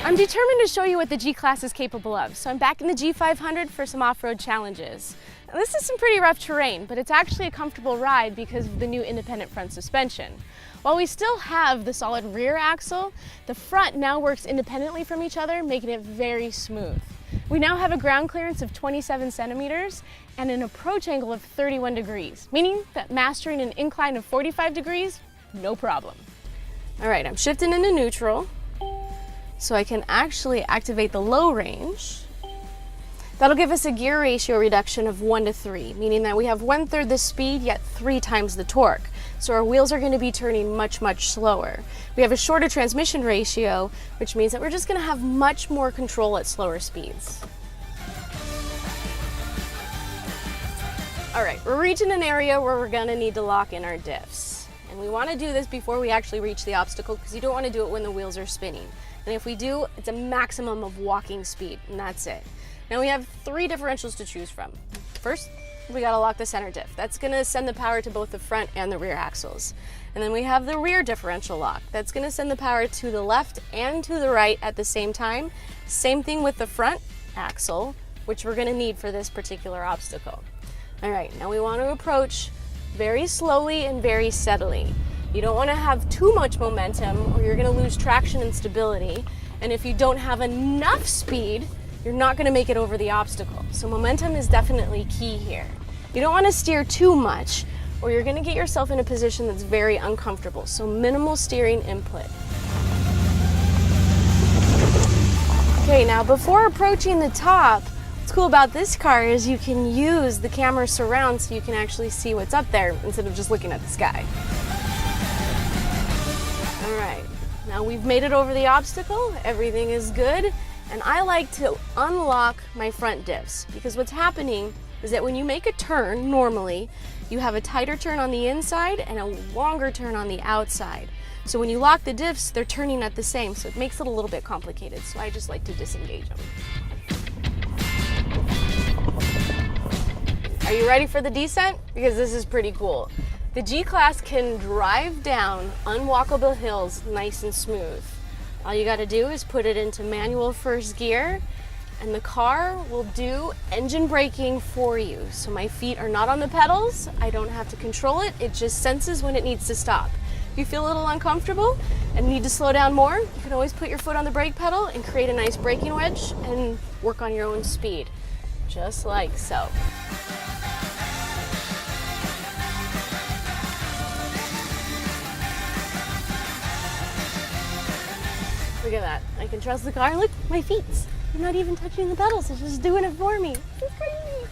I'm determined to show you what the G-Klasse is capable of, so I'm back in the G500 for some off-road challenges. Now, this is some pretty rough terrain, but it's actually a comfortable ride because of the new independent front suspension. While we still have the solid rear axle, the front now works independently from each other, making it very smooth. We now have a ground clearance of 27 centimeters and an approach angle of 31 degrees, meaning that mastering an incline of 45 degrees, no problem. All right, I'm shifting into neutral, so I can actually activate the low range. That'll give us a gear ratio reduction of 1 to 3, meaning that we have 1/3 the speed, yet 3 times the torque. So our wheels are going to be turning much, much slower. We have a shorter transmission ratio, which means that we're just going to have much more control at slower speeds. All right, we're reaching an area where we're going to need to lock in our diffs. And we want to do this before we actually reach the obstacle because you don't want to do it when the wheels are spinning. And if we do, it's a maximum of walking speed, and that's it. Now we have 3 differentials to choose from. First, we gotta lock the center diff. That's gonna send the power to both the front and the rear axles. And then we have the rear differential lock. That's gonna send the power to the left and to the right at the same time. Same thing with the front axle, which we're gonna need for this particular obstacle. All right, now we want to approach very slowly and very steadily. You don't want to have too much momentum or you're going to lose traction and stability. And if you don't have enough speed, you're not going to make it over the obstacle. So momentum is definitely key here. You don't want to steer too much or you're going to get yourself in a position that's very uncomfortable. So minimal steering input. Okay, now before approaching the top, what's cool about this car is you can use the camera surround so you can actually see what's up there instead of just looking at the sky. All right, now we've made it over the obstacle, everything is good, and I like to unlock my front diffs because what's happening is that when you make a turn, normally, you have a tighter turn on the inside and a longer turn on the outside. So when you lock the diffs, they're turning at the same, so it makes it a little bit complicated, so I just like to disengage them. Are you ready for the descent? Because this is pretty cool. The G-Klasse can drive down unwalkable hills nice and smooth. All you gotta do is put it into manual first gear and the car will do engine braking for you. So my feet are not on the pedals, I don't have to control it, it just senses when it needs to stop. If you feel a little uncomfortable and need to slow down more, you can always put your foot on the brake pedal and create a nice braking wedge and work on your own speed, just like so. Look at that. I can trust the car. Look, my feet. They're not even touching the pedals. It's just doing it for me. It's crazy.